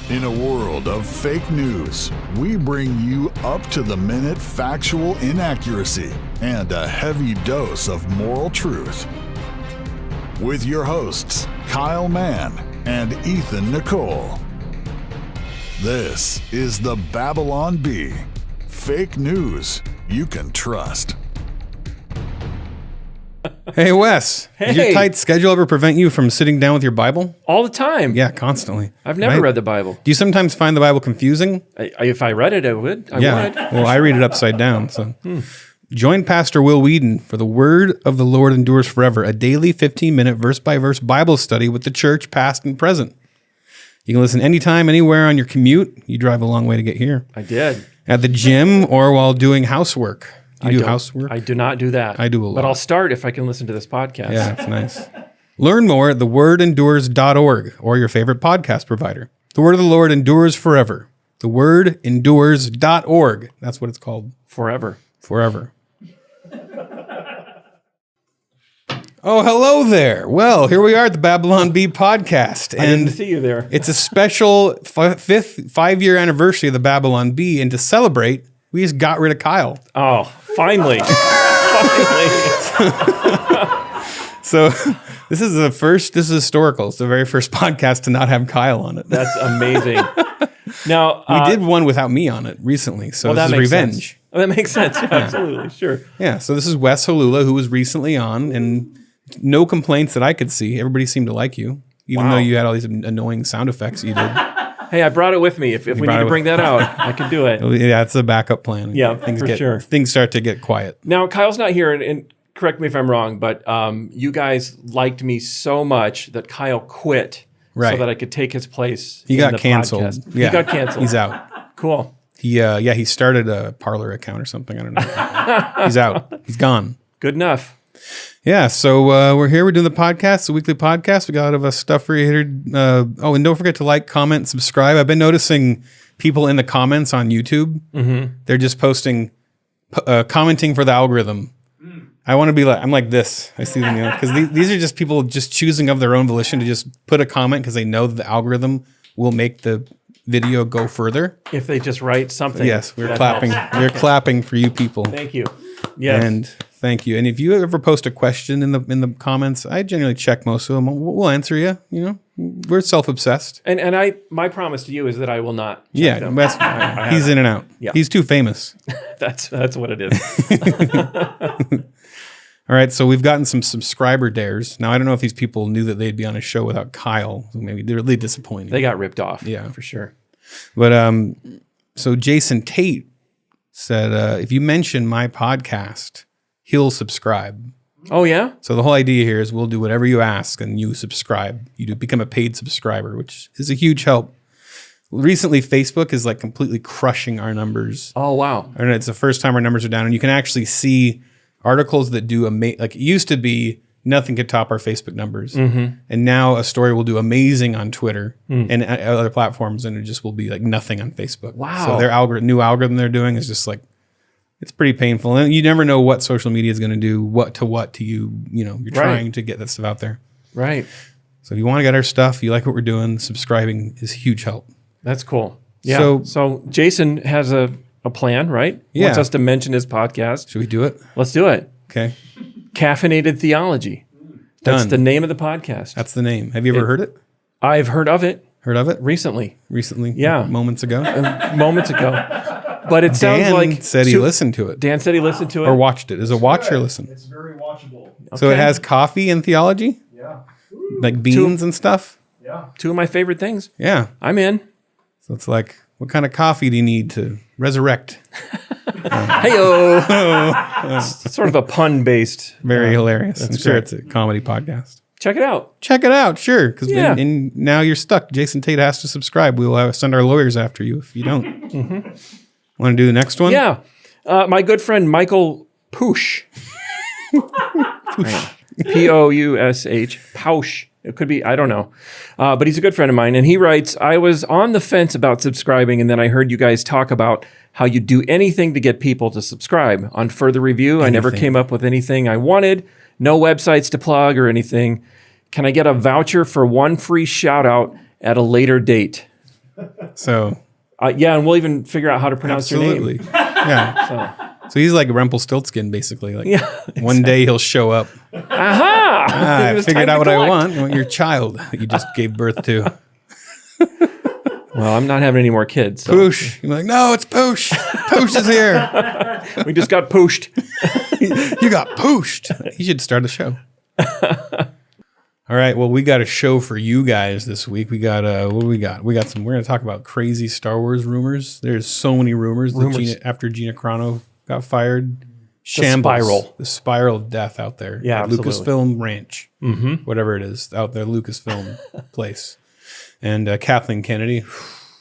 In a world of fake news, we bring you up-to-the-minute factual inaccuracy and a heavy dose of moral truth. With your hosts, Kyle Mann and Ethan Nicole. This is the Babylon Bee. Fake news you can trust. Hey, Wes. Hey. Does your tight schedule ever prevent you from sitting down with your Bible? All the time. Yeah, constantly. I've never read the Bible. Do you sometimes find the Bible confusing? If I read it, I would. I would. Well, I read it upside down. So, Join Pastor Will Whedon for the Word of the Lord Endures Forever, a daily 15-minute verse-by-verse Bible study with the church, past and present. You can listen anytime, anywhere on your commute. You drive a long way to get here. I did. At the gym or while doing housework. You do housework? I do not do that. I do a lot. But I'll start if I can listen to this podcast. Yeah, that's nice. Learn more at thewordendures.org or your favorite podcast provider. The Word of the Lord endures forever. Thewordendures.org. That's what it's called. Forever. Forever. Oh, hello there. Well, here we are at the Babylon Bee podcast. I didn't see you there. It's a special fifth 5-year anniversary of the Babylon Bee, and to celebrate, we just got rid of Kyle. Oh, finally. So this is historical. It's the very first podcast to not have Kyle on it. That's amazing. Now we did one without me on it recently, so this is revenge. Sense. Oh, that makes sense. Yeah, absolutely, sure. Yeah, so this is Wes Halula, who was recently on, and no complaints that I could see. Everybody seemed to like you, even though you had all these annoying sound effects you did. Hey, I brought it with me. If we need to bring that out, I can do it. Yeah, it's a backup plan. Yeah, for sure. Things start to get quiet. Now, Kyle's not here, and correct me if I'm wrong, but you guys liked me so much that Kyle quit so that I could take his place. He got canceled. Podcast. Yeah, he got canceled. He's out. Cool. He started a Parler account or something. I don't know. He's out. He's gone. Good enough. Yeah, so we're here. We're doing the podcast, the weekly podcast. We got a lot of stuff for you here. And don't forget to like, comment, subscribe. I've been noticing people in the comments on YouTube. Mm-hmm. They're just posting, commenting for the algorithm. I want to be like, I'm like this. I see them, because these are just people just choosing of their own volition to just put a comment because they know that the algorithm will make the video go further. If they just write something. Yes, we're clapping. We're clapping for you people. Thank you. Yes. And thank you. And if you ever post a question in the comments, I generally check most of them. We'll answer you. We're self-obsessed. And my promise to you is that I will not check them. He's in and out. Yeah. He's too famous. That's what it is. All right, so we've gotten some subscriber dares. Now, I don't know if these people knew that they'd be on a show without Kyle. Maybe they're really disappointed. They got ripped off. Yeah. For sure. But so Jason Tate said, if you mention my podcast, he'll subscribe. Oh, yeah? So the whole idea here is we'll do whatever you ask and you subscribe. You become a paid subscriber, which is a huge help. Recently, Facebook is like completely crushing our numbers. Oh, wow. And it's the first time our numbers are down. And you can actually see articles that do like it used to be nothing could top our Facebook numbers. Mm-hmm. And now a story will do amazing on Twitter and other platforms, and it just will be like nothing on Facebook. Wow. So their new algorithm they're doing is just like, it's pretty painful. And you never know what social media is going to do, what to you. You're trying to get that stuff out there. Right. So if you want to get our stuff, you like what we're doing, subscribing is huge help. That's cool. Yeah. So Jason has a plan, right? Yeah. Wants us to mention his podcast. Should we do it? Let's do it. Okay. Caffeinated Theology. That's Done. the name of the podcast. That's the name. Have you ever heard it? I've heard of it. Heard of it? Recently. Yeah. Moments ago? Moments ago. But it sounds Dan like... said he listened to it. Dan said he listened to it? Or watched it. Is it watch or listen? It's very watchable. Okay. So it has coffee and theology? Yeah. Like beans and stuff? Yeah. Two of my favorite things. Yeah. I'm in. So it's like, what kind of coffee do you need to resurrect? Hey-o. It's sort of a pun-based. Very hilarious. I'm sure great. it's a comedy podcast. Check it out. Check it out, sure. Because Yeah. now you're stuck. Jason Tate has to subscribe. We will send our lawyers after you if you don't. Mm-hmm. Want to do the next one? Yeah. My good friend Michael Poush. P-O-U-S-H. Poush. It could be, I don't know. But he's a good friend of mine. And he writes, I was on the fence about subscribing, and then I heard you guys talk about how you do anything to get people to subscribe. On further review, I never came up with anything I wanted. No websites to plug or anything. Can I get a voucher for one free shout out at a later date? So yeah, and we'll even figure out how to pronounce your name. Yeah. So he's like Rumpelstiltskin, basically. Like Yeah. one day he'll show up. Aha! I figured out what I want. I want your child that you just gave birth to. Well, I'm not having any more kids. So. Poosh. You're like, no, it's Poosh. Poosh is here. We just got pooshed. You got pooshed. You should start a show. All right. Well, we got a show for you guys this week. We got what do we got? We're going to talk about crazy Star Wars rumors. There's so many rumors. After Gina Carano got fired. Shambles. The spiral of death out there. Yeah, at Lucasfilm Ranch. Whatever it is out there, Lucasfilm place. And Kathleen Kennedy.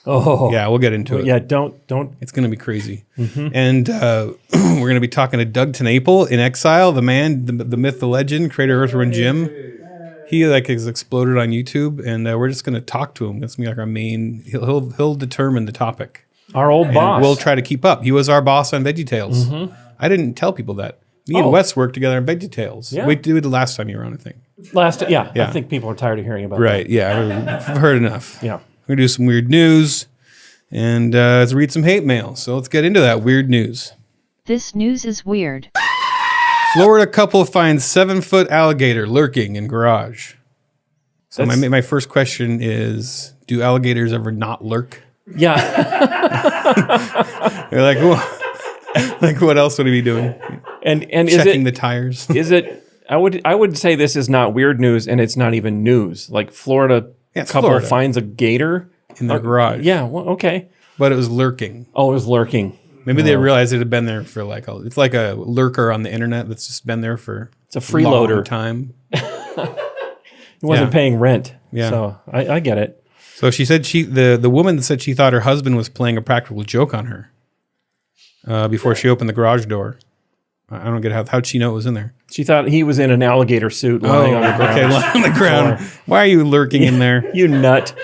Oh. Yeah, we'll get into it. Yeah, don't. It's going to be crazy. And we're going to be talking to Doug Tennapel in Exile, the man, the myth, the legend, creator of Earthworm Jim. He has exploded on YouTube, and we're just going to talk to him. That's going to be like our main. He'll determine the topic. Our old boss. We'll try to keep up. He was our boss on VeggieTales. I didn't tell people that. Me and Wes worked together on VeggieTales. Yeah. We did it the last time you were on, I think. Yeah. I think people are tired of hearing about that. Right, yeah. I've heard enough. Yeah. We're going to do some weird news and let's read some hate mail. So let's get into that weird news. This news is weird. Florida couple finds 7-foot alligator lurking in garage. So my first question is, do alligators ever not lurk? Yeah. They're like, well, like what else would he be doing? And checking the tires. Is it? I would say this is not weird news, and it's not even news. Like Florida couple finds a gator in their garage. Yeah. Well, okay. But it was lurking. Oh, it was lurking. Maybe they realized it had been there for it's like a lurker on the internet that's just been there for it's a freeloader time. He wasn't paying rent. Yeah. So I get it. So she said the woman said she thought her husband was playing a practical joke on her before she opened the garage door. I don't get how'd she know it was in there? She thought he was in an alligator suit lying on the ground. Okay, lying on the ground. Why are you lurking in there? You nut.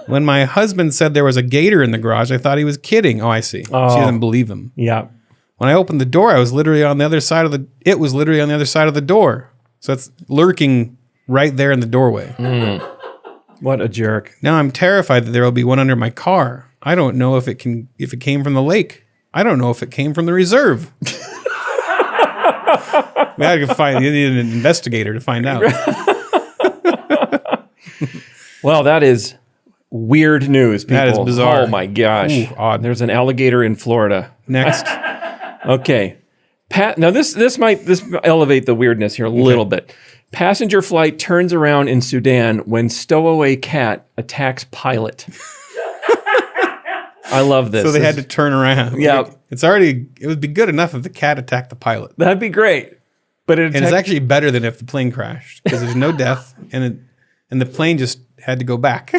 When my husband said there was a gator in the garage, I thought he was kidding. Oh, I see. She doesn't believe him. Yeah. When I opened the door, it was literally on the other side of the door. So it's lurking right there in the doorway. What a jerk. Now I'm terrified that there will be one under my car. I don't know if it came from the lake. I don't know if it came from the reserve. We had to find. You need an investigator to find out. Well, that is weird news, people. That is bizarre. Oh my gosh. Ooh, odd. There's an alligator in Florida. Next. Okay. Now this might elevate the weirdness here a little bit. Passenger flight turns around in Sudan when stowaway cat attacks pilot. I love this. So they had to turn around. Yeah. It would be good enough if the cat attacked the pilot. That'd be great. But it's actually better than if the plane crashed because there's no death and the plane just had to go back.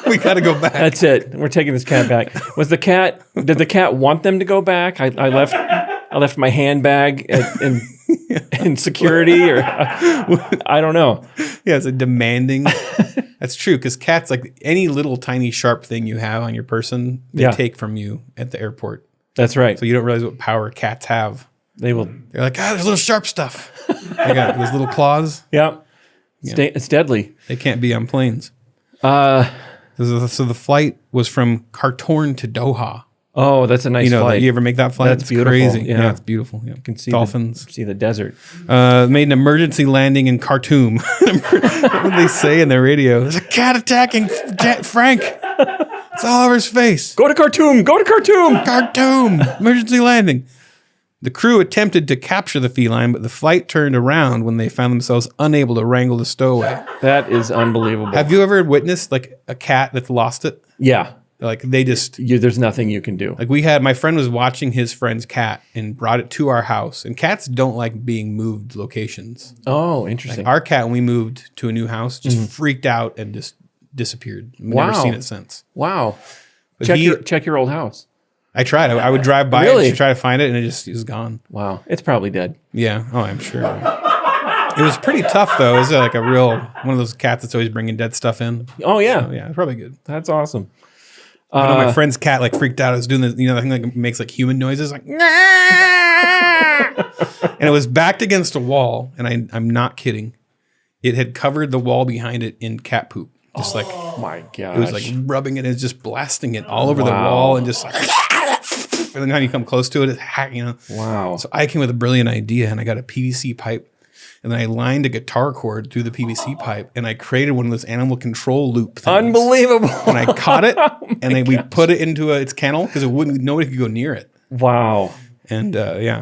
We got to go back. That's it. We're taking this cat back. Did the cat want them to go back? I left my handbag in security or I don't know. Yeah, it's a demanding. That's true because cats, like any little tiny sharp thing you have on your person, they take from you at the airport. That's right. So you don't realize what power cats have. They're like, there's little sharp stuff. They got those little claws. Yeah. It's deadly. They can't be on planes. So the flight was from Khartoum to Doha. Oh, that's a nice flight. You ever make that flight? That's beautiful. Crazy. Yeah, it's beautiful. Yeah. You can see dolphins. See the desert. Made an emergency landing in Khartoum. What did they say in their radio? There's a cat attacking Frank. It's all over his face. Go to Khartoum. Go to Khartoum. Khartoum. Emergency landing. The crew attempted to capture the feline, but the flight turned around when they found themselves unable to wrangle the stowaway. That is unbelievable. Have you ever witnessed like a cat that's lost it? Yeah. Like they just... there's nothing you can do. Like my friend was watching his friend's cat and brought it to our house. And cats don't like being moved locations. Oh, interesting. Like our cat, when we moved to a new house, just freaked out and just disappeared. We've never seen it since. Wow. But check your old house. I tried. I would drive by it to try to find it, and it was gone. Wow. It's probably dead. Yeah. Oh, I'm sure. It was pretty tough, though. It was like a real one of those cats that's always bringing dead stuff in. Oh, yeah. So, yeah, it's probably good. That's awesome. I know my friend's cat like freaked out. It was doing the thing that makes like human noises, like, and it was backed against a wall, and I'm not kidding. It had covered the wall behind it in cat poop. Just like, Oh my gosh. it was like rubbing it and just blasting it all over the wall and just like, and then when you come close to it, Wow. So I came with a brilliant idea and I got a PVC pipe and then I lined a guitar cord through the PVC pipe and I created one of those animal control loop things. Unbelievable. And I caught it and then we put it into its kennel because nobody could go near it. Wow. And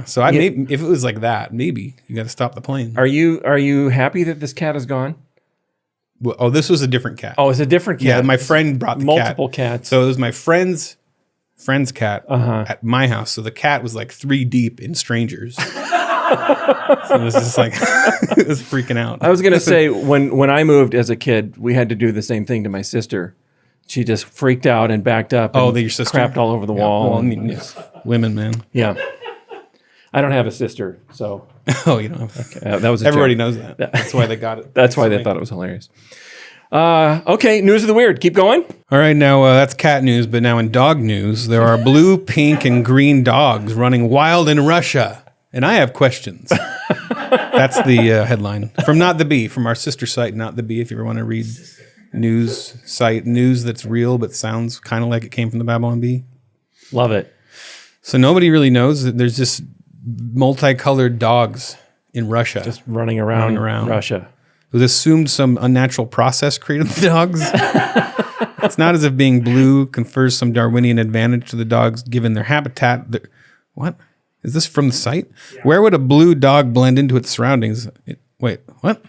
so if it was like that, maybe you got to stop the plane. Are you happy that this cat is gone? Well, oh, this was a different cat. Oh, it's a different cat. Yeah, my friend brought the Multiple cat. cats. So it was my friend's cat at my house. So the cat was like 3 deep in strangers. So it was just like, it was freaking out. I was going to say, when I moved as a kid, we had to do the same thing to my sister. She just freaked out and backed up. Oh, and your sister? crapped all over the wall. Well, I mean, women, man. Yeah. I don't have a sister, so. Oh, you don't have Okay, that was a Everybody joke. knows that. That's why they got it. That's why they thought it was hilarious. Okay, news of the weird. Keep going. All right, now that's cat news, but now in dog news, there are blue, pink, and green dogs running wild in Russia. And I have questions. That's the headline. From Not the Bee, from our sister site, Not the Bee, if you ever want to read news that's real but sounds kind of like it came from the Babylon Bee. Love it. So nobody really knows that there's just multicolored dogs in Russia. Just running around Russia. It was assumed some unnatural process created the dogs. It's not as if being blue confers some Darwinian advantage to the dogs given their habitat. What? Is this from the site? Yeah. Where would a blue dog blend into its surroundings? Wait, what?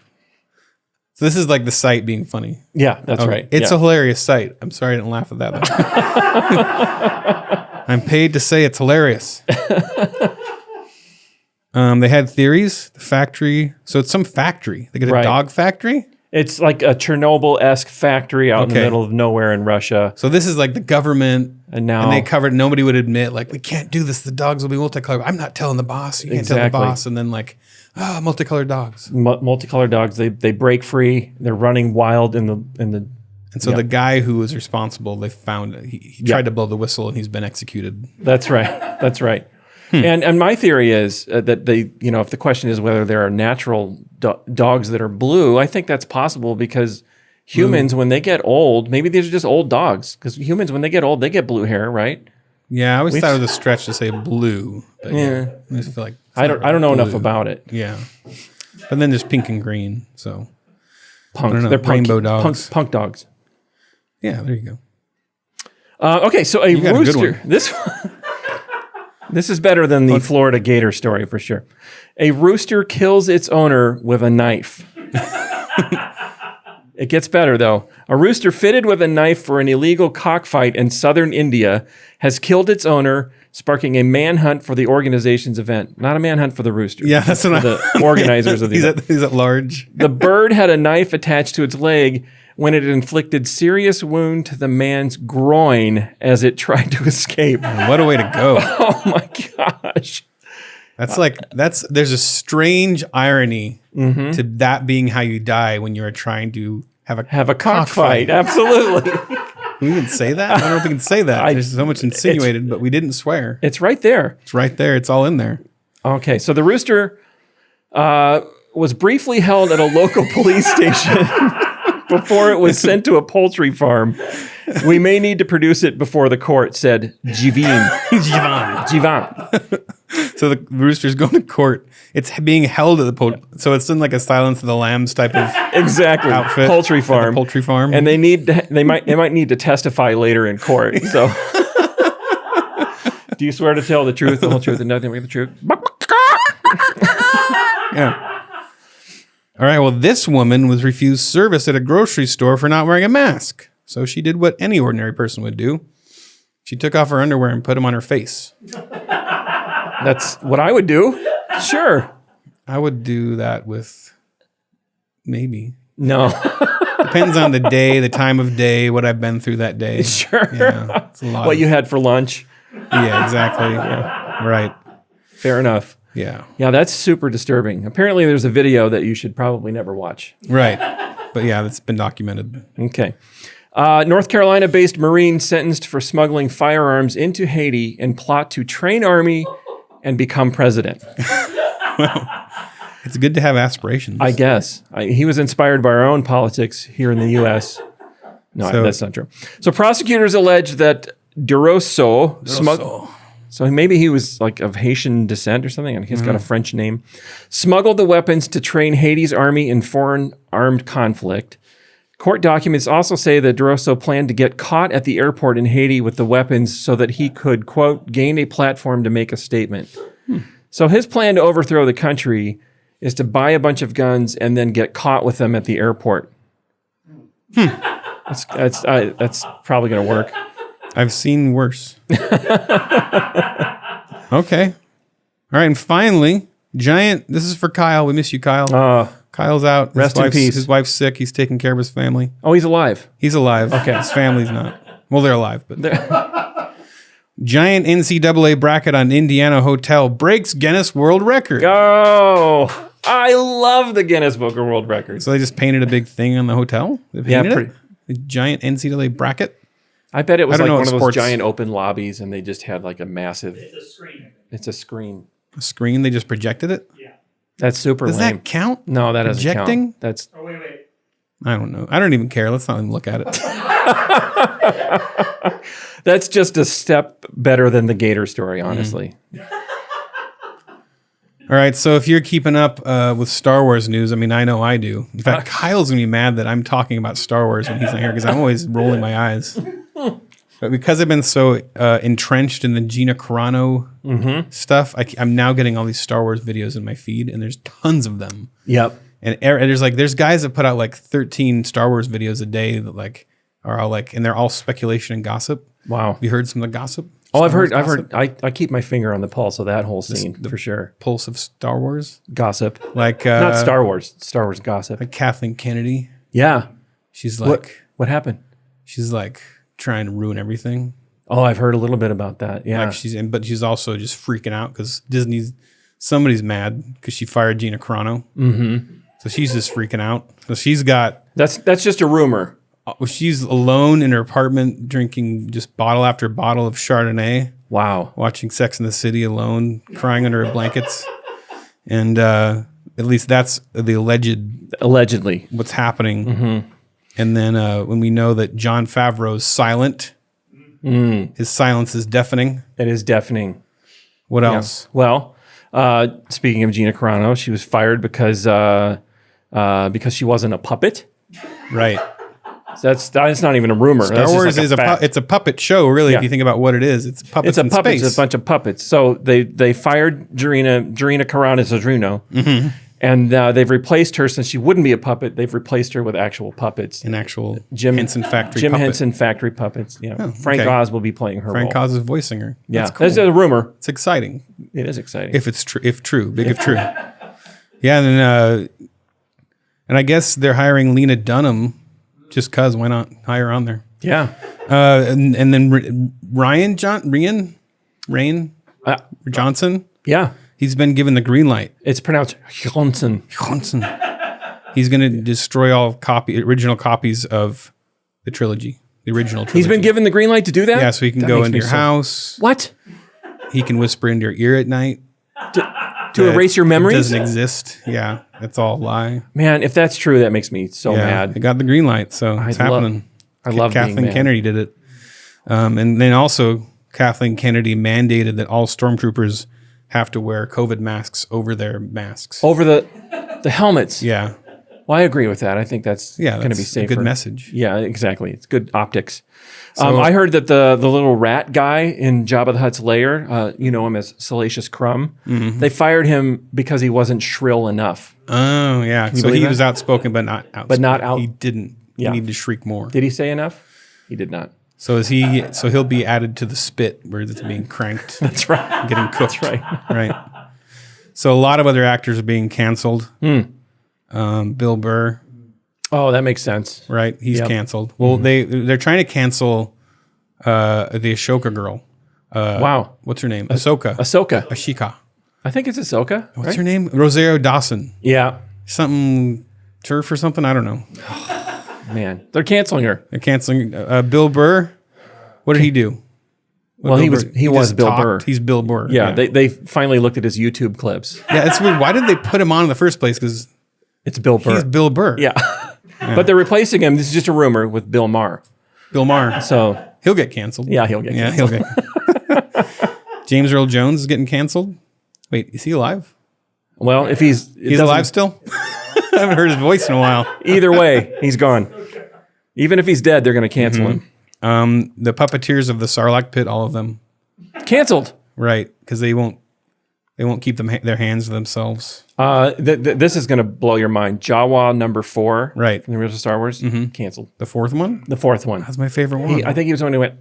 So this is like the site being funny. Yeah, that's right. It's a hilarious site. I'm sorry I didn't laugh at that. I'm paid to say it's hilarious. They had theories. The factory. So it's some factory. They got a dog factory? It's like a Chernobyl-esque factory out in the middle of nowhere in Russia. So this is like the government. And they covered, nobody would admit, like, we can't do this. The dogs will be multicolored. I'm not telling the boss. You can't tell the boss. And then like, multicolored dogs. Multicolored dogs. They break free. They're running wild in the. And so the guy who was responsible, they found he tried to blow the whistle and he's been executed. That's right. That's right. And my theory is that if the question is whether there are natural dogs that are blue, I think that's possible because humans, when they get old, maybe these are just old dogs. Because humans, when they get old, they get blue hair, right? Yeah, I always thought it was a stretch to say blue. But I just feel like I don't know enough about it. Yeah, but then there's pink and green. So punks. They're rainbow dogs. Punk dogs. Yeah, there you go. Okay, so a rooster. This is better than the Florida Gator story for sure. A rooster kills its owner with a knife. It gets better though. A rooster fitted with a knife for an illegal cockfight in southern India has killed its owner, sparking a manhunt for the organization's event. Not a manhunt for the rooster. Yeah, that's what the organizers of the event. He's at large. The bird had a knife attached to its leg when it inflicted serious wound to the man's groin as it tried to escape. What a way to go. Oh my gosh. There's a strange irony to that being how you die when you're trying to have a cockfight. Absolutely. We can say that? I don't know if we can say that. There's so much insinuated, but we didn't swear. It's right there. It's right there. It's all in there. Okay, so the rooster was briefly held at a local police station before it was sent to a poultry farm. We may need to produce it before the court, said Jivan. So the rooster's going to court. It's being held at the so it's in like a Silence of the Lambs type of outfit. Poultry farm. Poultry farm. And they might need to testify later in court. So do you swear to tell the truth, the whole truth, and nothing but the truth? Yeah. All right, well, this woman was refused service at a grocery store for not wearing a mask. So she did what any ordinary person would do. She took off her underwear and put them on her face. That's what I would do. Sure. I would do that with maybe. No. Depends on the day, the time of day, what I've been through that day. Sure. Yeah, it's a lot what you had for lunch. Yeah, exactly. Yeah. Right. Fair enough. Yeah. Yeah, that's super disturbing. Apparently there's a video that you should probably never watch. Right. But yeah, that's been documented. Okay. North Carolina-based Marine sentenced for smuggling firearms into Haiti and plot to train army and become president. Well, it's good to have aspirations. I guess. He was inspired by our own politics here in the U.S. No, that's not true. So prosecutors allege that Durosso so maybe he was like of Haitian descent or something, and he's got a French name, smuggled the weapons to train Haiti's army in foreign armed conflict. Court documents also say that Durosso planned to get caught at the airport in Haiti with the weapons so that he could, quote, gain a platform to make a statement. So his plan to overthrow the country is to buy a bunch of guns and then get caught with them at the airport. That's probably going to work. I've seen worse. Okay. All right, and finally, Giant. This is for Kyle. We miss you, Kyle. Kyle's out. Rest in peace. His wife's sick. He's taking care of his family. Oh, he's alive. He's alive. Okay. His family's not. Well, they're alive, but Giant NCAA bracket on Indiana hotel breaks Guinness World Record. Oh, I love the Guinness Book of World Records. So they just painted a big thing on the hotel? A giant NCAA bracket? I bet it was like one of those sports. giant open lobbies, and they just had like a massive... It's a screen. It's a screen. A screen? They just projected it? Yeah. That's super Does lame. that count? No, that doesn't Projecting? count. That's... Oh, wait. I don't know. I don't even care. Let's not even look at it. That's just a step better than the Gator story, honestly. All right, so if you're keeping up with Star Wars news, I mean, I know I do. In fact, Kyle's going to be mad that I'm talking about Star Wars when he's not here because I'm always rolling my eyes. But because I've been so entrenched in the Gina Carano stuff, I'm now getting all these Star Wars videos in my feed, and there's tons of them. Yep. And there's guys that put out like 13 Star Wars videos a day that like are all like, and they're all speculation and gossip. Wow. Have you heard some of the gossip? Oh, I've Star Wars heard. gossip? I keep my finger on the pulse of that whole scene for sure. Pulse of Star Wars, Gossip. like Not Star Wars. Star Wars gossip. like Kathleen Kennedy. Yeah. She's like, What happened? she's like trying to ruin everything. Oh, I've heard a little bit about that. Yeah. Like but she's also just freaking out because somebody's mad because she fired Gina Carano. Mm-hmm. So she's just freaking out. So she's got. That's just a rumor. She's alone in her apartment drinking just bottle after bottle of Chardonnay. Wow. Watching Sex in the City alone, crying under her blankets. And at least that's the Allegedly. what's happening. Mm-hmm. And then when we know that Jon Favreau's silent, his silence is deafening. It is deafening. What else? Well, speaking of Gina Carano, she was fired because she wasn't a puppet. Right. That's not even a rumor. Star Wars is it's a puppet show, really. Yeah. If you think about what it is, it's puppets. It's a in puppet. space. It's a bunch of puppets. So they fired Gina Carano, and they've replaced her since she wouldn't be a puppet. They've replaced her with actual puppets. An actual Henson Factory Jim puppet. Henson Factory puppets. Yeah, Oh, Frank okay. Oz will be playing her Frank role. Oz is voicing her. Yeah, That's cool. that's a rumor. It's exciting. It is exciting. If it's true, if true. Yeah, and then and I guess they're hiring Lena Dunham just cause why not hire her on there? Yeah. And then Rain Johnson. Yeah. He's been given the green light. It's pronounced Johnson. Johnson. He's going to destroy all original copies of the trilogy, the original trilogy. He's been given the green light to do that? Yeah, so he can go into your house. What? He can whisper into your ear at night. To erase your memories? It doesn't exist. Yeah, it's all a lie. Man, if that's true, that makes me so mad. They got the green light, so it's happening. I love being Kathleen mad. Kennedy did it. And then also Kathleen Kennedy mandated that all stormtroopers have to wear COVID masks over their masks. Over the helmets. Yeah. Well, I agree with that. I think that's going to be a safer. good message. Yeah, exactly. It's good optics. I heard that the little rat guy in Jabba the Hutt's lair, you know him as Salacious Crumb, they fired him because he wasn't shrill enough. Oh, yeah. So he was outspoken, but not outspoken. But not out. He didn't. Yeah. He needed to shriek more. Did he say enough? He did not. So he'll be added to the spit where it's being cranked. That's right. Getting cooked. That's right. Right. So a lot of other actors are being canceled. Bill Burr. Oh, that makes sense. Right, he's canceled. Well, they're trying to cancel the Ashoka girl. Wow. What's her name? Ahsoka. Ashika. I think it's Ahsoka. What's her name? Rosario Dawson. Yeah. Something turf or something. I don't know. Man, they're canceling her. They're canceling Bill Burr. What did he do? Well, he was just Bill talked. Burr. He's Bill Burr. Yeah, they finally looked at his YouTube clips. Yeah, it's weird. Why did they put him on in the first place? Because It's Bill Burr. he's Bill Burr. Yeah. But they're replacing him. This is just a rumor with Bill Maher. Bill Maher. So He'll get canceled. yeah, he'll get canceled. He'll get. James Earl Jones is getting canceled. Wait, is he alive? Well, if he's alive still? I haven't heard his voice in a while. Either way, he's gone. Even if he's dead, they're going to cancel him. The puppeteers of the Sarlacc pit, all of them, Canceled. right? Because they won't keep their hands to themselves. This is going to blow your mind. Jawa number 4, Right. from the original Star Wars, canceled. The fourth one? The 4th one. That's my favorite one. I think he was the one who went.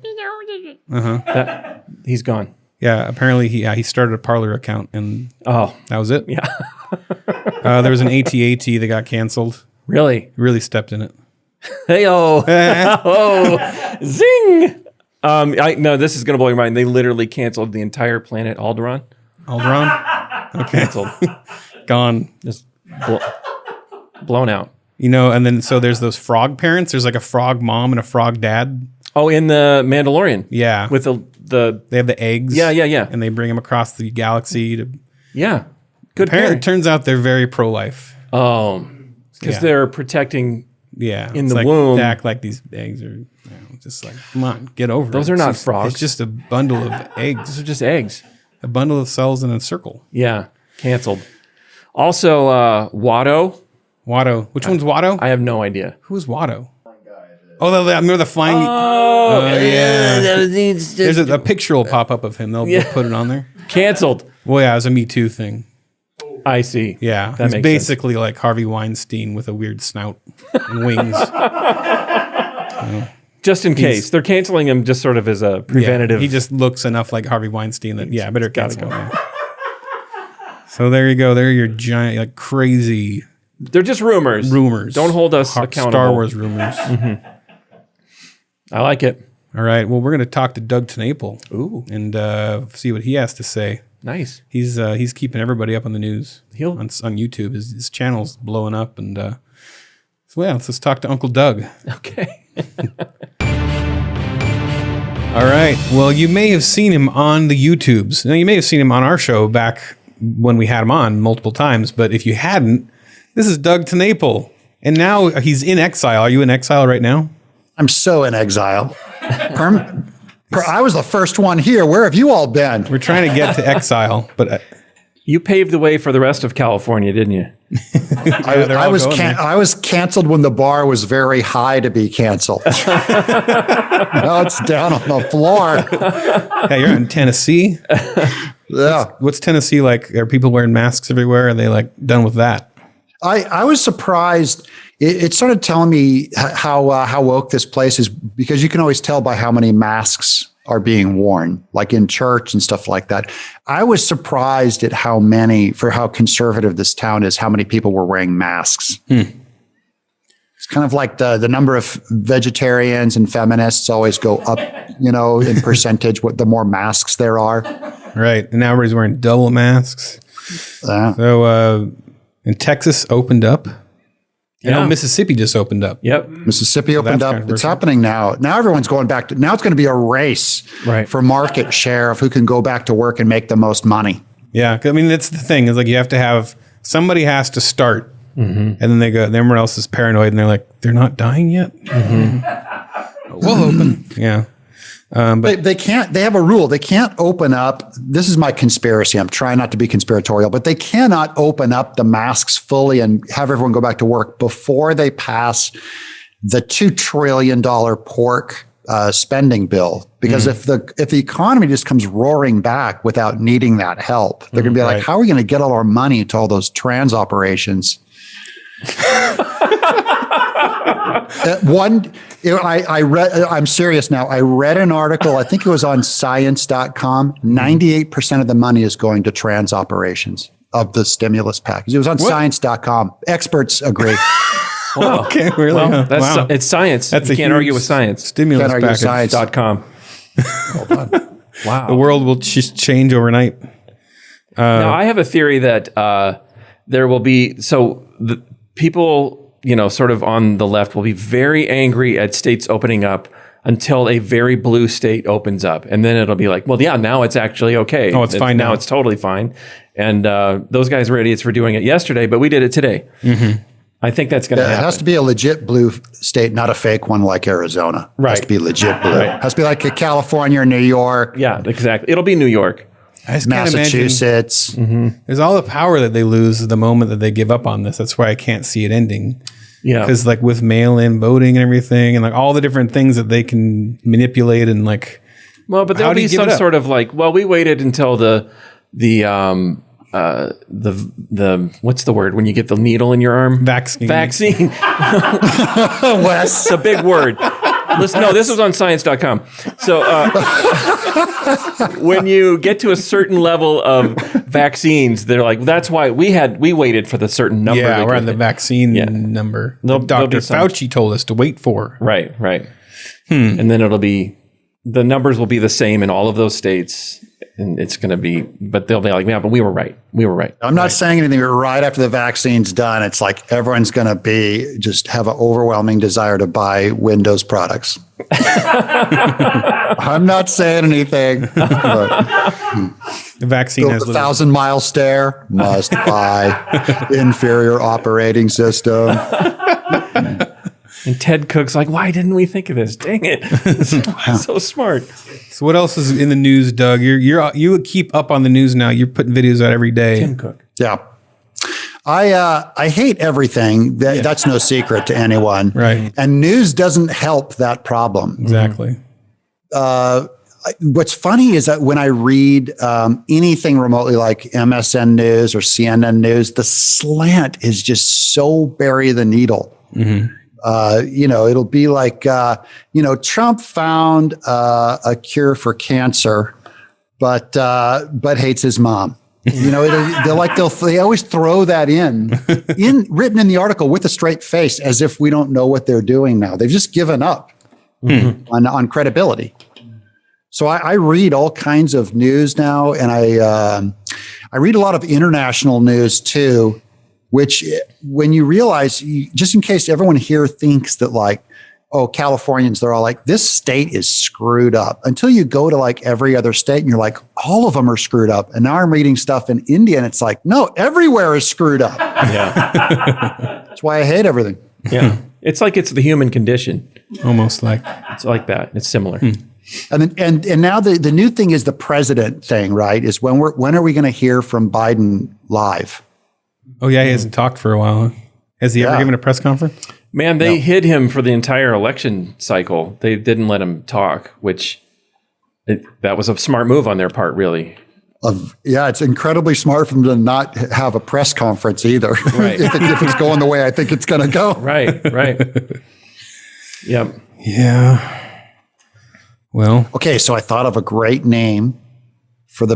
He's gone. Yeah, apparently he started a Parler account and Oh, that was it. yeah. There was an AT&T that got canceled. Really? Really stepped in it. Hey-oh. Oh, zing. No, this is going to blow your mind. They literally canceled the entire planet Alderaan. Alderaan? Okay. Canceled. Gone. Just blown out. You know, and then so there's those frog parents. There's like a frog mom and a frog dad. Oh, in the Mandalorian. Yeah. With the They have the eggs. Yeah. And they bring them across the galaxy to. Yeah. Good Apparently, parent. it turns out they're very pro-life. Oh, because Yeah. they're protecting. Yeah. In it's the like, womb. They act like these eggs are just like, come on, get over it. Those are It's not just- frogs. It's just a bundle of Those eggs. are just eggs. A bundle of cells in a circle. Yeah. Canceled. Also, Watto. Watto. Which one's Watto? I have no idea. Who's Watto? Oh, I remember the flying. Yeah. There's a picture will pop up of him. They'll put it on there. Canceled. Well, yeah, it was a Me Too thing. I see. Yeah, That it's makes basically like Harvey Weinstein with a weird snout and wings. Just in case. They're canceling him just sort of as a preventative. Yeah, he just looks enough like Harvey Weinstein that I better gotta cancel go. him. So there you go. There are your giant, like crazy They're just rumors. Don't hold us accountable. Star Wars rumors. I like it. All right. Well, we're going to talk to Doug Tennapel. Ooh. And see what he has to say. Nice. He's keeping everybody up on the news He'll- on YouTube. His channel's blowing up, and so yeah, let's talk to Uncle Doug. Okay. All right. Well, you may have seen him on the YouTubes. Now, you may have seen him on our show back when we had him on multiple times. But if you hadn't, this is Doug Tennapel, and now he's in exile. Are you in exile right now? I'm so in exile. I was the first one here. Where have you all been? We're trying to get to exile, but You paved the way for the rest of California, didn't you? they're all going there. I was canceled when the bar was very high to be canceled. Now it's down on the floor. hey, you're in Tennessee. Yeah. What's Tennessee like? Are people wearing masks everywhere? Are they like done with that? I was surprised. It started telling me how woke this place is, because you can always tell by how many masks are being worn, like in church and stuff like that. I was surprised at how conservative this town is, how many people were wearing masks. It's kind of like the number of vegetarians and feminists always go up, in percentage, the more masks there are. Right. And now everybody's wearing double masks. So, and Texas opened up. I know Mississippi just opened up. Yep. Mississippi opened up. It's controversial. happening now. Now everyone's going back to. Now it's going to be a race for market share of who can go back to work and make the most money. Yeah. 'Cause, I mean, that's the thing is like you have to have somebody has to start, and then they go. Everyone else is paranoid, and they're like, they're not dying yet. We'll open. Yeah. But They can't. They have a rule. They can't open up. This is my conspiracy. I'm trying not to be conspiratorial, but they cannot open up the masks fully and have everyone go back to work before they pass the $2 trillion pork spending bill. Because if the economy just comes roaring back without needing that help, they're going to be like, how are we going to get all our money to all those trans operations? I read, I'm serious now. I read an article, I think it was on science.com. 98% of the money is going to trans operations of the stimulus package. It was on science.com. Experts agree. Wow. okay, really? Well, it's science. That's you can't argue with science. Stimulus Can't argue with package. science. .com. Wow. The world will just change overnight. Now, I have a theory that there will be, the people, sort of on the left will be very angry at states opening up until a very blue state opens up. And then it'll be like, well, yeah, now it's actually okay. Oh, it's fine now. It's totally fine. And those guys were idiots for doing it yesterday, but we did it today. I think that's going to happen. It has to be a legit blue state, not a fake one like Arizona. It has to be legit blue. It has to be like California or New York. Yeah, exactly. It'll be New York. I just Massachusetts. There's all the power that they lose the moment that they give up on this. That's why I can't see it ending. Yeah. Because like with mail-in voting and everything and like all the different things that they can manipulate and like. Well, but there'll be some sort of like, well, we waited until the what's the word when you get the needle in your arm? Vaccine. Wes. Wes. It's a big word. Listen, no, this was on science.com. So when you get to a certain level of vaccines, they're like, that's why we waited for the certain number. Yeah, we're on the vaccine number. Dr. Fauci told us to wait for. Right. And then the numbers will be the same in all of those states. And it's going to be, but they'll be like, yeah, but we were right. I'm not saying anything, but right after the vaccine's done, it's like everyone's going to have an overwhelming desire to buy Windows products. I'm not saying anything. The vaccine has the 1,000-mile stare, must buy inferior operating system. And Ted Cook's like, why didn't we think of this? Dang it. So smart. So what else is in the news, Doug? You keep up on the news now. You're putting videos out every day. Tim Cook. Yeah. I hate everything. That's no secret to anyone. Right. And news doesn't help that problem. Exactly. What's funny is that when I read anything remotely like MSN News or CNN News, the slant is just so bury the needle. Mm-hmm. It'll be like, Trump found a cure for cancer, but hates his mom. They always throw that written in the article with a straight face, as if we don't know what they're doing now. They've just given up on credibility. So I read all kinds of news now, and I read a lot of international news too. Which, when you realize, just in case everyone here thinks that like, oh, Californians, they're all like, this state is screwed up. Until you go to like every other state and you're like, all of them are screwed up. And now I'm reading stuff in India and it's like, no, everywhere is screwed up. Yeah. That's why I hate everything. Yeah. It's like it's the human condition. Almost like. It's like that. It's similar. And now the new thing is the president thing, right? Is when are we going to hear from Biden live? Oh, yeah, he hasn't talked for a while. Has he ever given a press conference? Man, they hid him for the entire election cycle. They didn't let him talk, that was a smart move on their part, really. It's incredibly smart for them to not have a press conference either. Right. if it's going the way I think it's going to go. Right. Yep. Yeah. Well. Okay, so I thought of a great name for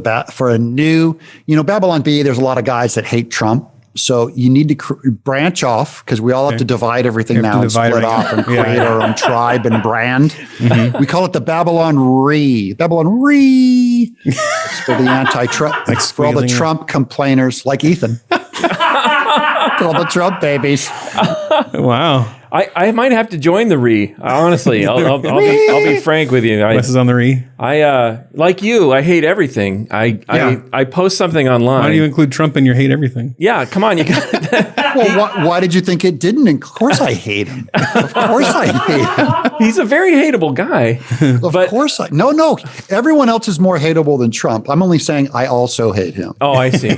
a new, Babylon Bee. There's a lot of guys that hate Trump. So you need to branch off, because we all have to divide everything now and split off and create our own tribe and brand. Mm-hmm. We call it the Babylon Re. Babylon Re. It's for the anti-Trump, for all the Trump complainers like Ethan. For all the Trump babies. Wow. I might have to join the Re. Honestly, I'll be frank with you. Wes is on the Re. Like you, I hate everything. I post something online. Why do you include Trump in your hate everything? Yeah, come on, you got. Well, why did you think it didn't? Of course, I hate him. Of course, I hate him. He's a very hateable guy. Of course, no. Everyone else is more hateable than Trump. I'm only saying I also hate him. Oh, I see.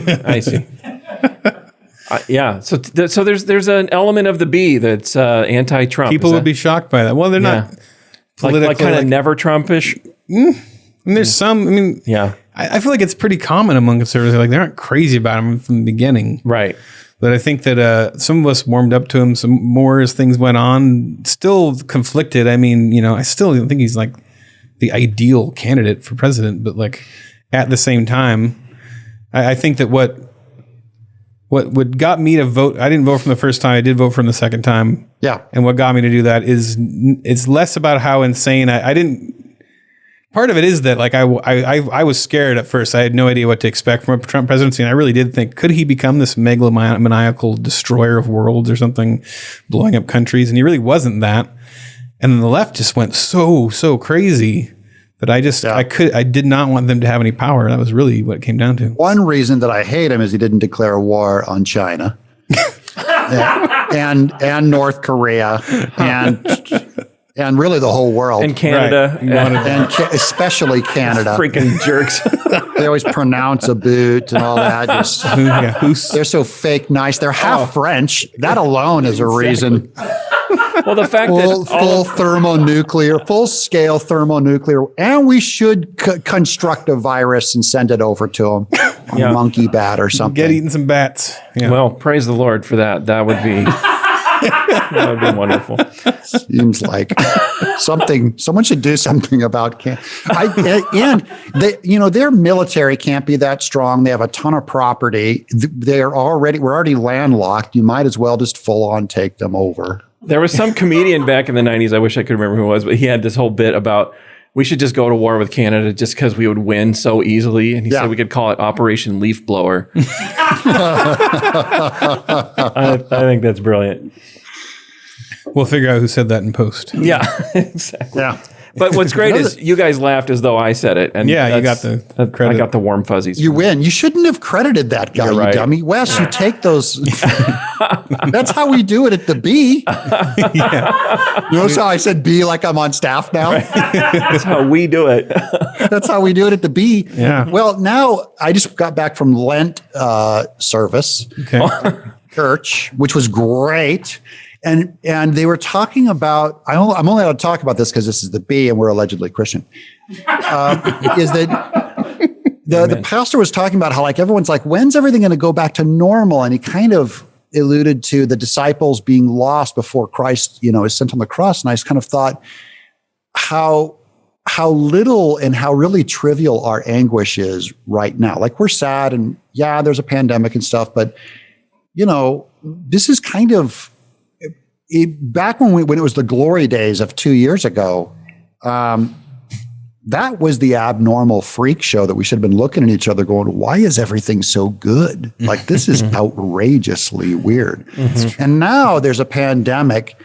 Yeah. So there's an element of the Bee that's anti-Trump. People would be shocked by that. Well, they're not political. Like kind of never Trumpish. And there's some. I mean, yeah. I feel like it's pretty common among conservatives. Like, they aren't crazy about him from the beginning, right? But I think that some of us warmed up to him some more as things went on. Still conflicted. I mean, I still don't think he's like the ideal candidate for president. But like at the same time, I think that what got me to vote, I didn't vote from the first time, I did vote from the second time. Yeah. And what got me to do that is it's less about how insane I didn't. Part of it is that like I was scared at first. I had no idea what to expect from a Trump presidency, and I really did think, could he become this megalomaniacal destroyer of worlds or something, blowing up countries? And he really wasn't that. And then the left just went so crazy that I did not want them to have any power. That was really what it came down to. One reason that I hate him is he didn't declare war on China. Yeah. and North Korea and really the whole world. And Canada. Right. Especially Canada. Freaking jerks. They always pronounce a boot and all that. They're so fake nice. They're half French. That alone is a reason. Well, the fact that full scale thermonuclear, and we should construct a virus and send it over to them, a monkey bat or something. Get eating some bats. Yeah. Well, praise the Lord for that. That would be wonderful. Seems like someone should do something about their military can't be that strong. They have a ton of property. We're already landlocked. You might as well just full on take them over. There was some comedian back in the 90s, I wish I could remember who it was, but he had this whole bit about we should just go to war with Canada just because we would win so easily. And he said we could call it Operation Leaf Blower. I think that's brilliant. We'll figure out who said that in post. Yeah, exactly. Yeah. But what's great is you guys laughed as though I said it. And you got the credit. I got the warm fuzzies. You win. You shouldn't have credited that guy, you dummy. Wes, you take those. That's how we do it at the B. Yeah. You notice how I said B like I'm on staff now? Right. That's how we do it. That's how we do it at the B. Yeah. Well, now I just got back from Lent service, church, which was great. And they were talking about, I'm only allowed to talk about this because this is the B and we're allegedly Christian, is that the pastor was talking about how like everyone's like, when's everything going to go back to normal? And he kind of alluded to the disciples being lost before Christ, is sent on the cross. And I just kind of thought how little and how really trivial our anguish is right now. Like we're sad and there's a pandemic and stuff, but this is kind of, back when it was the glory days of 2 years ago, that was the abnormal freak show that we should have been looking at each other going, why is everything so good? Like, this is outrageously weird. And now there's a pandemic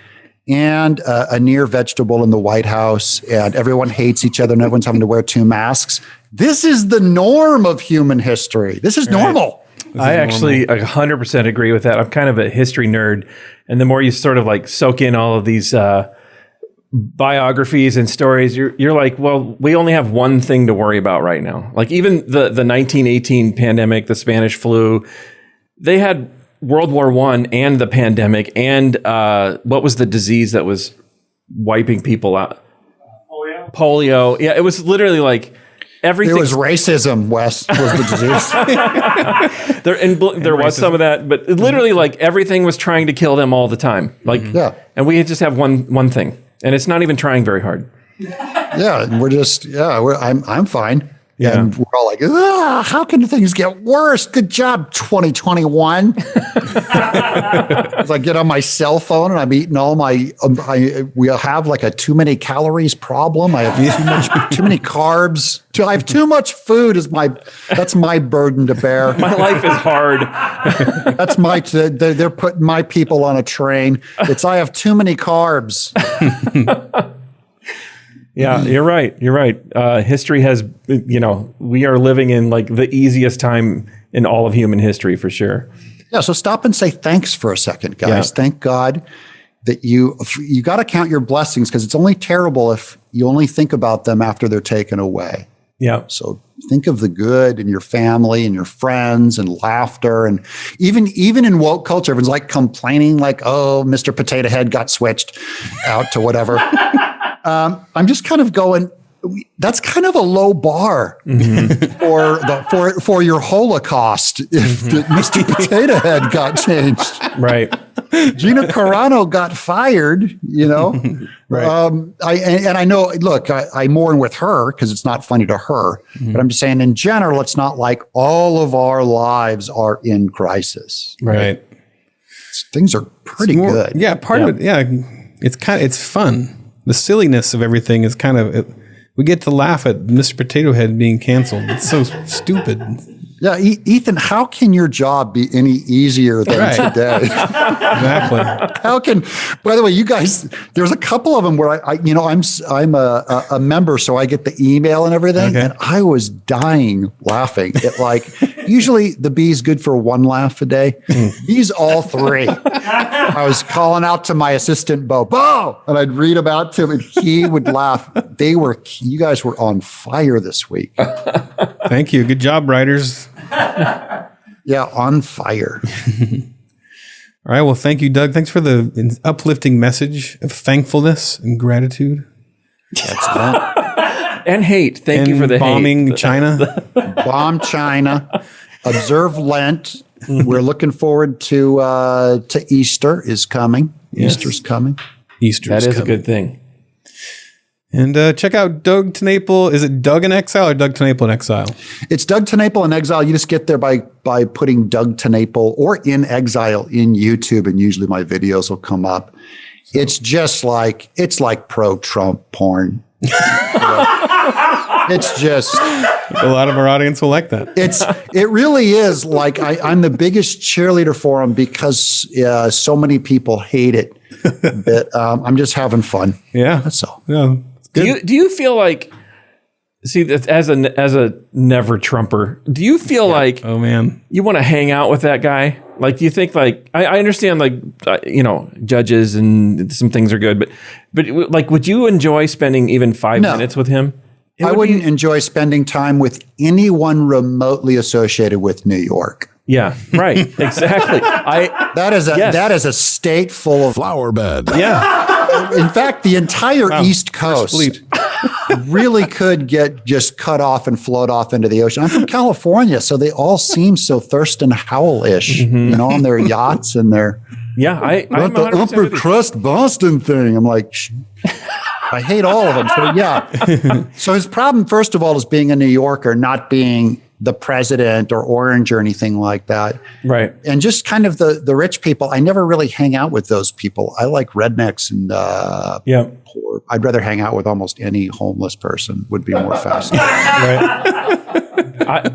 and a near vegetable in the White House, and everyone hates each other and everyone's having to wear 2 masks. This is the norm of human history. This is normal. I actually 100% agree with that. I'm kind of a history nerd. And the more you sort of like soak in all of these biographies and stories, you're like, well, we only have one thing to worry about right now. Like even the 1918 pandemic, the Spanish flu, they had World War I and the pandemic. And what was the disease that was wiping people out? Polio. Yeah, it was literally like everything. There was racism, Wes, was the disease. there was some of that, but literally like everything was trying to kill them all the time. Like, and we just have one thing, and it's not even trying very hard. Yeah, we're just, I'm fine. Yeah. And we're all like, how can things get worse? Good job, 2021. As I get on my cell phone and I'm eating all my, we have like a too many calories problem. I have too many carbs. I have too much food that's my burden to bear. My life is hard. That's they're putting my people on a train. I have too many carbs. Yeah, you're right. You're right. History has, we are living in like the easiest time in all of human history for sure. Yeah. So stop and say thanks for a second, guys. Yeah. Thank God that you got to count your blessings, because it's only terrible if you only think about them after they're taken away. Yeah. So think of the good in your family and your friends and laughter. And even in woke culture, everyone's like complaining like, oh, Mr. Potato Head got switched out to whatever. I'm just kind of going, that's kind of a low bar for your Holocaust if Mr. Potato Head got changed. Right. Gina Carano got fired, Right. I know, look, I mourn with her because it's not funny to her, but I'm just saying in general, it's not like all of our lives are in crisis. Right. Things are pretty good. Yeah. Part of it. Yeah. It's fun. The silliness of everything is we get to laugh at Mr. Potato Head being canceled. It's so stupid. Yeah, Ethan, how can your job be any easier than today? Exactly. By the way, you guys, there's a couple of them where I'm a member, so I get the email and everything, and I was dying laughing. Usually the B is good for one laugh a day. He's all 3. I was calling out to my assistant, Bo, and I'd read about to him, and he would laugh. You guys were on fire this week. Thank you. Good job, writers. Yeah, on fire. All right. Well, thank you, Doug. Thanks for the uplifting message of thankfulness and gratitude. And hate. Thank you for the bombing hate. China. Bomb China. Observe Lent. We're looking forward to Easter is coming. Yes. Easter's coming. Easter's That is coming. a good thing. And check out Doug Tennapel. Is it Doug in Exile or Doug Tennapel in Exile? It's Doug Tennapel in Exile. You just get there by putting Doug Tennapel or In Exile in YouTube, and usually my videos will come up. It's just like pro-Trump porn. It's just A lot of our audience will like that. it really is like I'm the biggest cheerleader for him because so many people hate it. But I'm just having fun. Yeah. That's all. Yeah. Do you feel like, see, that as a never Trumper, do you feel like Oh, man. you want to hang out with that guy? Like, do you think like, I understand like, judges and some things are good, but like, would you enjoy spending even 5 minutes with him? I wouldn't enjoy spending time with anyone remotely associated with New York. Yeah, right. Exactly. That is a state full of Flower bed. Yeah. In fact, the entire East Coast really could get just cut off and float off into the ocean. I'm from California, so they all seem so Thurston Howell-ish, on their yachts and their I'm the 100% upper with you. crust Boston thing. I'm like, I hate all of them. So yeah. So his problem, first of all, is being a New Yorker, not being the president or orange or anything like that. Right. And just kind of the rich people. I never really hang out with those people. I like rednecks and poor. I'd rather hang out with almost any homeless person. Would be more fascinating. Right.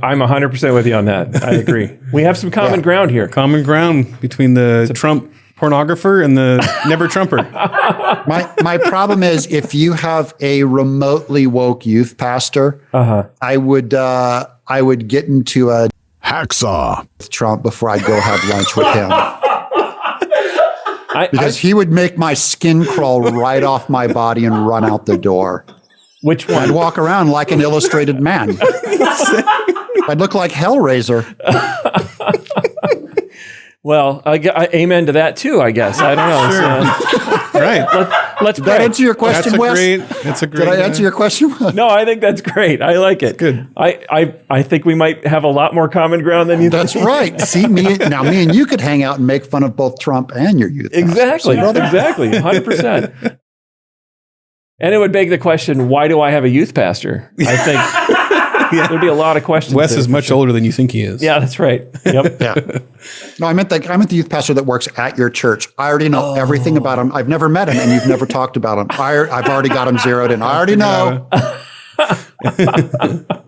I'm 100% with you on that. I agree. We have some common ground here. Common ground between the Trump pornographer and the never Trumper. My problem is if you have a remotely woke youth pastor, I would get into a Hacksaw. Trump before I'd go have lunch with him. Because he would make my skin crawl right off my body and run out the door. Which I'd one? walk around like an illustrated man. I'd look like Hellraiser. Well, I amen to that too, I guess. I don't know. Right. Let's Did that pray. answer your question, Wes? That's a great. Did I answer your question? No, I think that's great. I like it. Good. I think we might have a lot more common ground than you think. That's right. See, me and you could hang out and make fun of both Trump and your youth. Exactly. Exactly. 100%. And it would beg the question, why do I have a youth pastor? I think there'd be a lot of questions. Wes there is for much sure. older than you think he is. Yeah, that's right. Yep. Yeah. No, I meant the youth pastor that works at your church. I already know everything about him. I've never met him, and you've never talked about him. I've already got him zeroed in. I already know.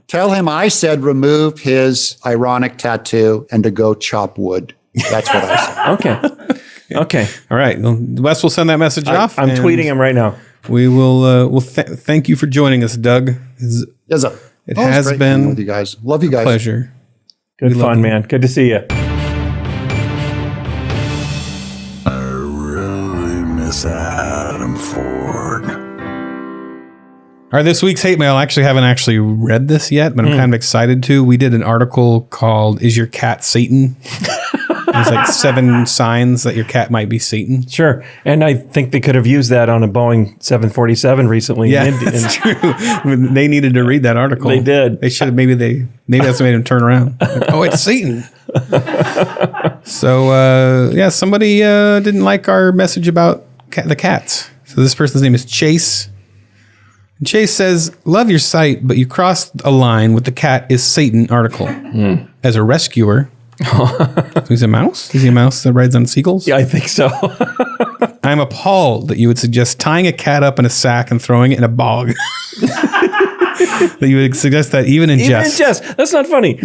Tell him I said remove his ironic tattoo and to go chop wood. That's what I said. Okay. All right. Well, Wes will send that message off. I'm and tweeting him right now. We will. Thank you for joining us, Doug. It has great been being with you guys. Love you guys. pleasure. Good fun, man. Good to see you. I really miss Adam Ford. All right, this week's hate mail. I haven't actually read this yet, but I'm kind of excited to. We did an article called "Is Your Cat Satan?" There's like 7 signs that your cat might be Satan. Sure. And I think they could have used that on a Boeing 747 recently. Yeah, that's true. They needed to read that article. They did. They should have. Maybe that's what made them turn around. Like, oh, it's Satan. So somebody didn't like our message about the cats. So this person's name is Chase. And Chase says, "Love your site, but you crossed a line with the cat is Satan article. As a rescuer." So he's a mouse? Is he a mouse that rides on seagulls? Yeah, I think so. I'm appalled that you would suggest tying a cat up in a sack and throwing it in a bog. That you would suggest that even in jest. That's not funny.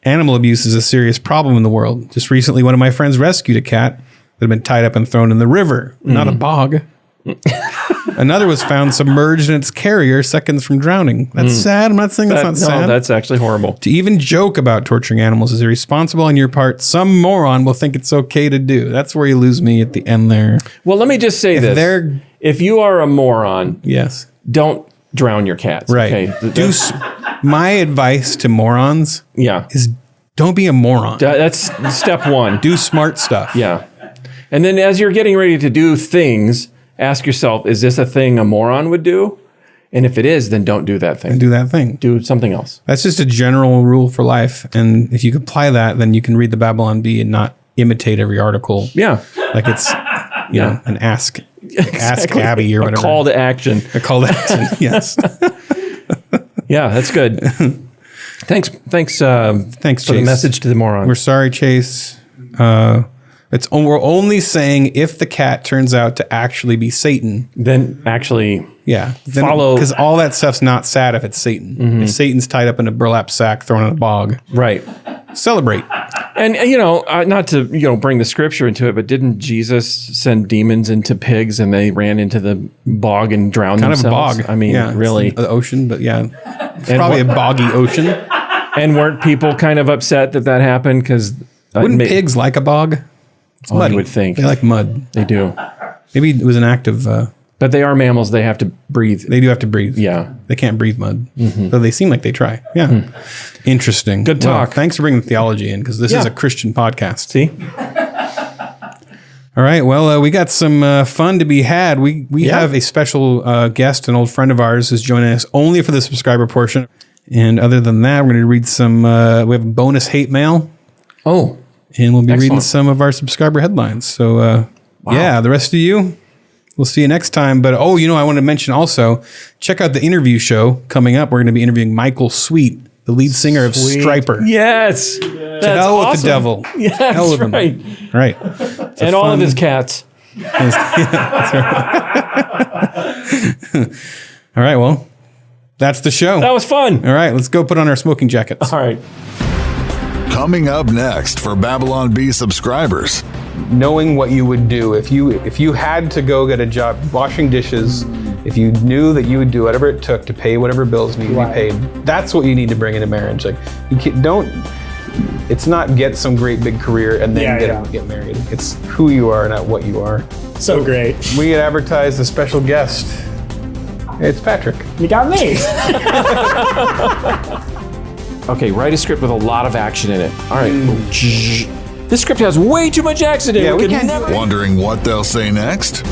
Animal abuse is a serious problem in the world. Just recently, one of my friends rescued a cat that had been tied up and thrown in the river, not a bog. Another was found submerged in its carrier seconds from drowning. That's sad. I'm not saying that's not sad. No, that's actually horrible. To even joke about torturing animals is irresponsible on your part. Some moron will think it's okay to do. That's where you lose me at the end there. Well, let me just say this. If you are a moron, yes, don't drown your cats. Right. Okay? My advice to morons is don't be a moron. That's step one. Do smart stuff. Yeah. And then as you're getting ready to do things, ask yourself, is this a thing a moron would do? And if it is, then don't do that thing. Do that thing. Do something else. That's just a general rule for life. And if you apply that, then you can read the Babylon Bee and not imitate every article. Yeah. Like it's, you know, an ask Abby or whatever. A call to action. A call to action, yes. Yeah, that's good. Thanks Chase, for the message to the moron. We're sorry, Chase. We're only saying if the cat turns out to actually be Satan, then actually, follow, because all that stuff's not sad if it's Satan. Mm-hmm. If Satan's tied up in a burlap sack thrown in a bog, right? Celebrate. And not to bring the scripture into it, but didn't Jesus send demons into pigs and they ran into the bog and drowned themselves? Kind of a bog. I mean, really, the ocean, but it's probably a boggy ocean. And weren't people kind of upset that happened? Because wouldn't pigs like a bog? It's muddy. You would think. They like mud. They do. Maybe it was an act of... but they are mammals. They have to breathe. They do have to breathe. Yeah. They can't breathe mud. Mm-hmm. Though they seem like they try. Yeah. Mm-hmm. Interesting. Good talk. Well, thanks for bringing theology in, because this is a Christian podcast. See? All right. Well, we got some fun to be had. We have a special guest, an old friend of ours, who's joining us only for the subscriber portion. And other than that, we're going to read some... we have bonus hate mail. Oh, and we'll be reading some of our subscriber headlines. So, the rest of you, we'll see you next time. But, I want to mention also, check out the interview show coming up. We're going to be interviewing Michael Sweet, the lead singer of Stryper. Yes. To hell awesome. with the devil. Yes, hell with right. Him. Right. And all of his cats. That's right. All right, well, that's the show. That was fun. All right, let's go put on our smoking jackets. All right. Coming up next for Babylon Bee subscribers. Knowing what you would do if you had to go get a job washing dishes, if you knew that you would do whatever it took to pay whatever bills need to be paid, that's what you need to bring into marriage. Like, it's not get some great big career and then get married. It's who you are, not what you are. So great. We had advertised a special guest. It's Patrick. You got me. Okay, write a script with a lot of action in it. All right. This script has way too much action in it. We can never... Wondering what they'll say next?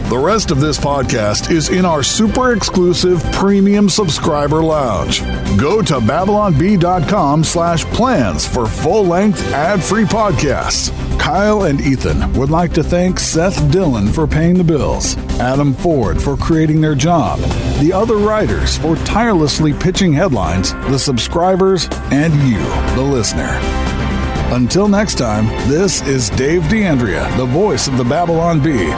The rest of this podcast is in our super exclusive premium subscriber lounge. Go to babylonbee.com/plans for full-length ad-free podcasts. Kyle and Ethan would like to thank Seth Dillon for paying the bills, Adam Ford for creating their job, the other writers for tirelessly pitching headlines, the subscribers, and you, the listener. Until next time, this is Dave D'Andrea, the voice of the Babylon Bee.